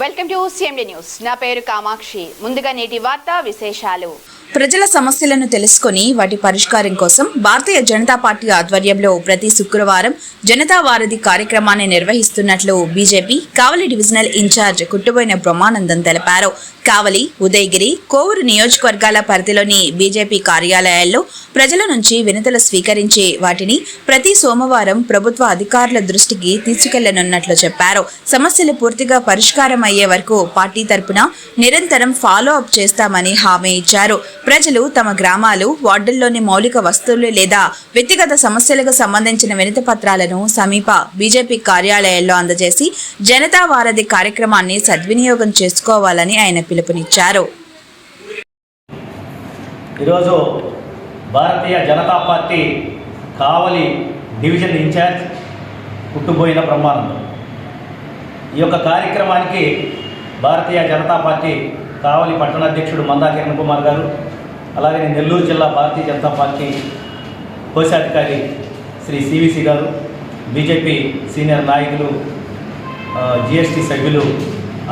Welcome to CMD news. నా పేరు కామాక్షి. ముందుగా నేటి వార్తా విశేషాలు. ప్రజల సమస్యలను తెలుసుకొని వాటి పరిష్కారం కోసం భారతీయ జనతా పార్టీ ఆధ్వర్యంలో ప్రతి శుక్రవారం జనతా వారధి కార్యక్రమాన్ని నిర్వహిస్తున్నట్లు బీజేపీ కావలి డివిజనల్ ఇన్ఛార్జ్ కుట్టుబోయిన బ్రహ్మానందం తెలిపారు. కావలి, ఉదయగిరి, కోవూరు నియోజకవర్గాల పరిధిలోని బీజేపీ కార్యాలయాల్లో ప్రజల నుంచి వినతులు స్వీకరించి వాటిని ప్రతి సోమవారం ప్రభుత్వ అధికారుల దృష్టికి తీసుకెళ్లనున్నట్లు చెప్పారు. సమస్యలు పూర్తిగా పరిష్కారం అయ్యే వరకు పార్టీ తరపున నిరంతరం ఫాలో అప్ చేస్తామని హామీ ఇచ్చారు. ప్రజలు తమ గ్రామాలు, వార్డుల్లోని మౌలిక వస్తువులు లేదా వ్యక్తిగత సమస్యలకు సంబంధించిన వినతి పత్రాలను సమీప బీజేపీ కార్యాలయాల్లో అందజేసి జనతా వారధి కార్యక్రమాన్ని సద్వినియోగం చేసుకోవాలని ఆయన పిలుపునిచ్చారు. ఈరోజు భారతీయ జనతా పార్టీ కావలి డివిజన్ ఇన్ఛార్జ్ కుట్టుబోయిన బ్రహ్మానందం ఈ యొక్క కార్యక్రమానికి భారతీయ జనతా పార్టీ కావలి పట్టణ అధ్యక్షుడు మందా కిరణ్ కుమార్ గారు, అలాగే నెల్లూరు జిల్లా భారతీయ జనతా పార్టీ కోశాధికారి శ్రీ సివిసి గారు, బీజేపీ సీనియర్ నాయకులు జిఎస్టీ సభ్యులు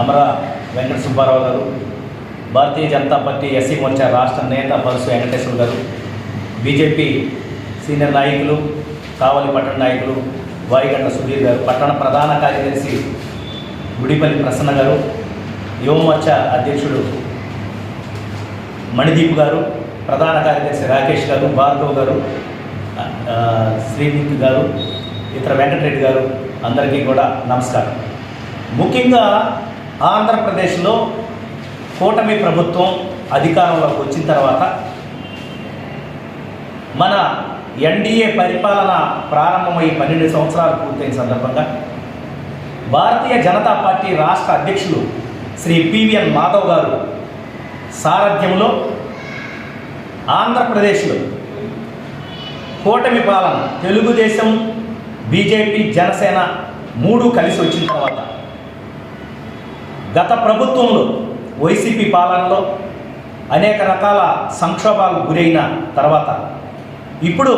అమరా వెంకట సుబ్బారావు గారు, భారతీయ జనతా పార్టీ ఎస్సీ మోర్చా రాష్ట్ర నేత పరుసు వెంకటేశ్వర గారు, బీజేపీ సీనియర్ నాయకులు కావలి పట్టణ నాయకులు వాయిగంట సుధీర్ గారు, పట్టణ ప్రధాన కార్యదర్శి గుడిపల్లి ప్రసన్న గారు, యువమోర్చా అధ్యక్షుడు మణిదీప్ గారు, ప్రధాన కార్యదర్శి రాకేష్ గారు, భార్గవ్ గారు, శ్రీనిక్ గారు, ఇతర వెంకటరెడ్డి గారు, అందరికీ కూడా నమస్కారం. ముఖ్యంగా ఆంధ్రప్రదేశ్లో కూటమి ప్రభుత్వం అధికారంలోకి వచ్చిన తర్వాత మన ఎన్డీఏ పరిపాలన ప్రారంభమై 12 సంవత్సరాలు పూర్తయిన సందర్భంగా భారతీయ జనతా పార్టీ రాష్ట్ర అధ్యక్షులు శ్రీ పివిఎన్ మాధవ్ గారు సారథ్యంలో ఆంధ్రప్రదేశ్లో కూటమి పాలన తెలుగుదేశం, బీజేపీ, జనసేన 3 కలిసి వచ్చిన తర్వాత గత ప్రభుత్వంలో వైసీపీ పాలనలో అనేక రకాల సంక్షోభాలకు గురైన తర్వాత ఇప్పుడు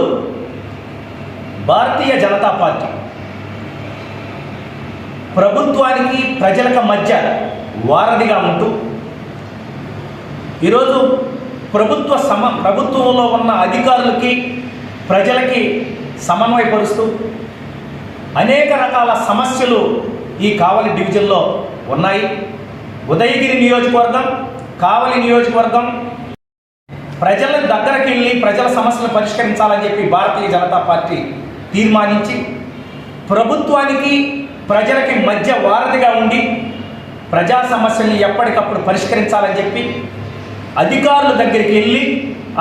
భారతీయ జనతా పార్టీ ప్రభుత్వానికి ప్రజలకు మధ్య వారధిగా ఉంటూ ఈరోజు ప్రభుత్వంలో ఉన్న అధికారులకి ప్రజలకి సమన్వయపరుస్తూ అనేక రకాల సమస్యలు ఈ కావలి డివిజన్లో ఉన్నాయి. ఉదయగిరి నియోజకవర్గం, కావలి నియోజకవర్గం ప్రజల దగ్గరికి వెళ్ళి ప్రజల సమస్యలు పరిష్కరించాలని చెప్పి భారతీయ జనతా పార్టీ తీర్మానించి ప్రభుత్వానికి ప్రజలకి మధ్య వారధిగా ఉండి ప్రజా సమస్యల్ని ఎప్పటికప్పుడు పరిష్కరించాలని చెప్పి అధికారుల దగ్గరికి వెళ్ళి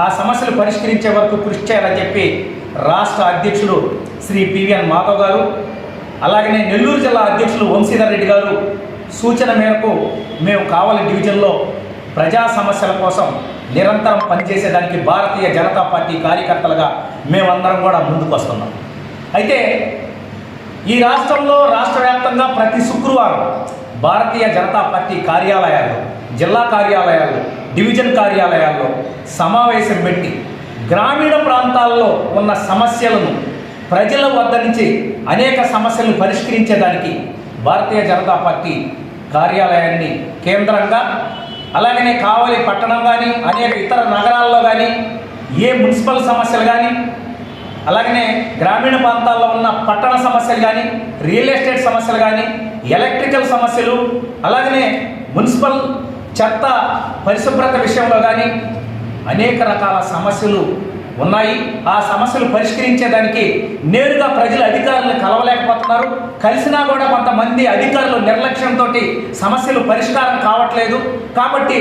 ఆ సమస్యలు పరిష్కరించే వరకు కృషి చేయాలని చెప్పి రాష్ట్ర అధ్యక్షుడు శ్రీ పివిఎన్ మాధవ్ గారు, అలాగనే నెల్లూరు జిల్లా అధ్యక్షులు వంశీధర్ రెడ్డి గారు సూచన మేరకు మేము కావలి డివిజన్లో ప్రజా సమస్యల కోసం నిరంతరం పనిచేసేదానికి భారతీయ జనతా పార్టీ కార్యకర్తలుగా మేమందరం కూడా ముందుకు వస్తున్నాం. అయితే ఈ రాష్ట్రంలో రాష్ట్ర వ్యాప్తంగా ప్రతి శుక్రవారం భారతీయ జనతా పార్టీ కార్యాలయాల్లో, జిల్లా కార్యాలయాల్లో, డివిజన్ కార్యాలయాల్లో సమావేశం పెట్టి గ్రామీణ ప్రాంతాల్లో ఉన్న సమస్యలను ప్రజల వద్ద నుంచి అనేక సమస్యలను పరిష్కరించేదానికి భారతీయ జనతా పార్టీ కార్యాలయాన్ని కేంద్రంగా, అలాగనే కావలి పట్టణం కానీ అనేక ఇతర నగరాల్లో కానీ ఏ మున్సిపల్ సమస్యలు కానీ, అలాగనే గ్రామీణ ప్రాంతాల్లో ఉన్న పట్టణ సమస్యలు కానీ, రియల్ ఎస్టేట్ సమస్యలు కానీ, ఎలక్ట్రికల్ సమస్యలు, అలాగనే మున్సిపల్ చెత్త పరిశుభ్రత విషయంలో కానీ అనేక రకాల సమస్యలు ఉన్నాయి. ఆ సమస్యలు పరిష్కరించేదానికి నేరుగా ప్రజలు అధికారులను కలవలేకపోతున్నారు. కలిసినా కూడా కొంతమంది అధికారులు నిర్లక్ష్యంతో సమస్యలు పరిష్కారం కావట్లేదు. కాబట్టి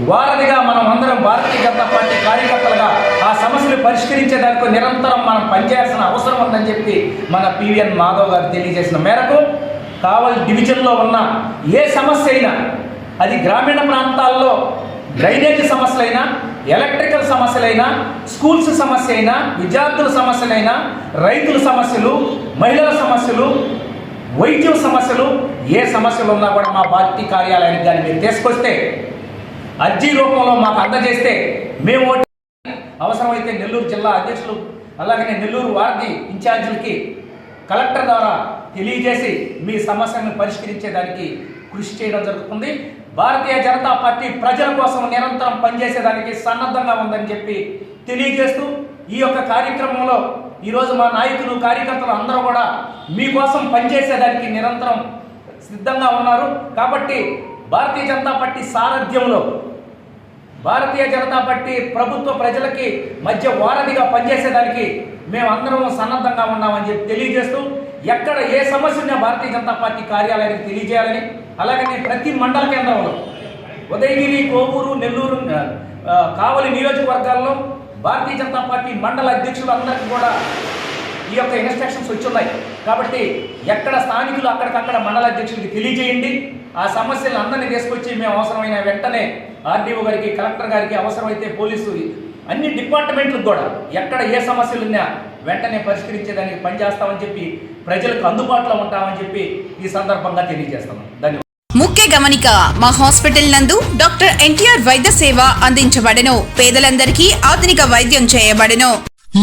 వారధిగా మనం అందరం భారతీయ జనతా పార్టీ కార్యకర్తలుగా ఆ సమస్యలు పరిష్కరించేదానికి నిరంతరం మనం పనిచేయాల్సిన అవసరం ఉందని చెప్పి మన పివిఎన్ మాధవ్ గారు తెలియజేసిన మేరకు కావలి డివిజన్లో ఉన్న ఏ సమస్య అయినా, అది గ్రామీణ ప్రాంతాల్లో డ్రైనేజ్ సమస్యలైనా, ఎలక్ట్రికల్ సమస్యలైనా, స్కూల్స్ సమస్య అయినా, విద్యార్థుల సమస్యలైనా, రైతుల సమస్యలు, మహిళల సమస్యలు, వైద్యం సమస్యలు, ఏ సమస్యలు ఉన్నా కూడా మా పార్టీ కార్యాలయానికి కానీ మీరు తీసుకొస్తే అర్జీ రూపంలో మాకు అందజేస్తే మేము అవసరమైతే నెల్లూరు జిల్లా అధ్యక్షులు, అలాగే నెల్లూరు వార్డు ఇన్ఛార్జీలకి కలెక్టర్ ద్వారా తెలియజేసి మీ సమస్యలను పరిష్కరించేదానికి కృషి చేయడం జరుగుతుంది. భారతీయ జనతా పార్టీ ప్రజల కోసం నిరంతరం పనిచేసేదానికి సన్నద్ధంగా ఉందని చెప్పి తెలియజేస్తూ ఈ యొక్క కార్యక్రమంలో ఈరోజు మా నాయకులు కార్యకర్తలు అందరూ కూడా మీకోసం పనిచేసేదానికి నిరంతరం సిద్ధంగా ఉన్నారు. కాబట్టి భారతీయ జనతా పార్టీ సారథ్యంలో భారతీయ జనతా పార్టీ ప్రభుత్వ ప్రజలకి మధ్య వారధిగా పనిచేసేదానికి మేమందరం సన్నద్ధంగా ఉన్నామని చెప్పి తెలియజేస్తూ ఎక్కడ ఏ సమస్య ఉన్నా భారతీయ జనతా పార్టీ కార్యాలయానికి తెలియజేయాలని, అలాగనే ప్రతి మండల కేంద్రంలో ఉదయగిరి, కోవూరు, నెల్లూరు, కావలి నియోజకవర్గాల్లో భారతీయ జనతా పార్టీ మండల అధ్యక్షులు అందరికీ కూడా ఈ యొక్క ఇన్స్ట్రక్షన్స్ వచ్చున్నాయి. కాబట్టి ఎక్కడ స్థానికులు అక్కడికక్కడ మండల అధ్యక్షులకి తెలియజేయండి. ఆ సమస్యలు అందరినీ తీసుకొచ్చి మేము అవసరమైన వెంటనే ఆర్డీఓ గారికి, కలెక్టర్ గారికి, అవసరమైతే పోలీసు అన్ని డిపార్ట్మెంట్లకు కూడా ఎక్కడ ఏ సమస్యలు ఉన్నా వెంటనే పరిష్కరించేదానికి పనిచేస్తామని చెప్పి ప్రజలకు అందుబాటులో ఉంటామని చెప్పి ఈ సందర్భంగా తెలియజేస్తాము. ధన్యవాదాలు. ముఖ్య గమనిక, మా హాస్పిటల్ నందు డాక్టర్ ఎన్టీఆర్ వైద్య సేవ అందించబడెను. పేదలందరికీ ఆధునిక వైద్యం చేయబడెను.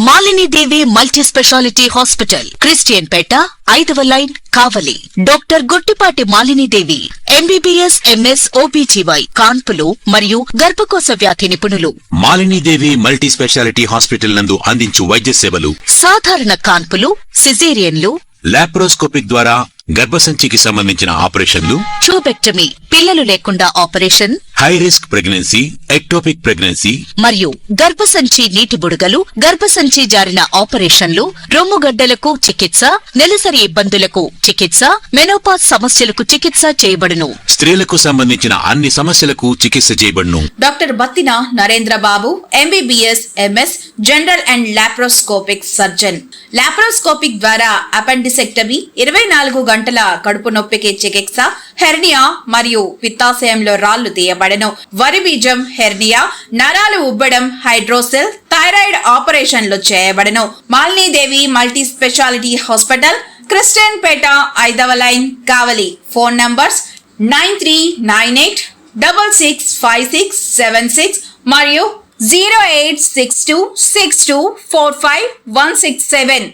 Malinidevi multi speciality hospital, Christian Peta, 5వ line, Kavali. Doctor Gottipati Malinidevi MBBS, MS, OBGY, కాన్పులు మరియు గర్భకోశ వ్యాధి నిపుణులు. మాలినీదేవి మల్టీ స్పెషాలిటీ హాస్పిటల్ నందు అందించు వైద్య సేవలు: సాధారణ కాన్పులు, సిజేరియన్లు, లాప్రోస్కోపిక్ ద్వారా గర్భసంచికి సంబంధించిన ఆపరేషన్లు, ట్యూబెక్టమీ, పిల్లలు లేకుండా operation, high risk pregnancy, ectopic pregnancy మరియు గర్భసంచి నీటి బుడగలు, గర్భసంచి జారిన ఆపరేషన్లు, రొమ్ముగడ్డలకు చికిత్స, నెలసరి ఇబ్బందులకు చికిత్స, మెనోపాజ్ సమస్యలకు చికిత్స చేయబడును. స్త్రీలకు సంబంధించిన అన్ని సమస్యలకు చికిత్స చేయబడును. Doctor Battina Narendra Babu MBBS, MS, general and laparoscopic surgeon. Laparoscopic ద్వారా అపెండిసెక్టమీ, 24 గంటల కడుపు నొప్పికి చికిత్స, హెర్నియా మరియు పిత్తాశయంలో రాళ్లు తీయబడెను. వరి బీజం, హెర్నియా, నరాలు ఉబ్బడం, హైడ్రోసెల్, థైరాయిడ్ ఆపరేషన్లు చేయబడెను. Malinidevi multi speciality hospital, Christian Peta, 5వ లైన్, కావలి. ఫోన్ నంబర్స్ 9398665676 మరియు 08626245167.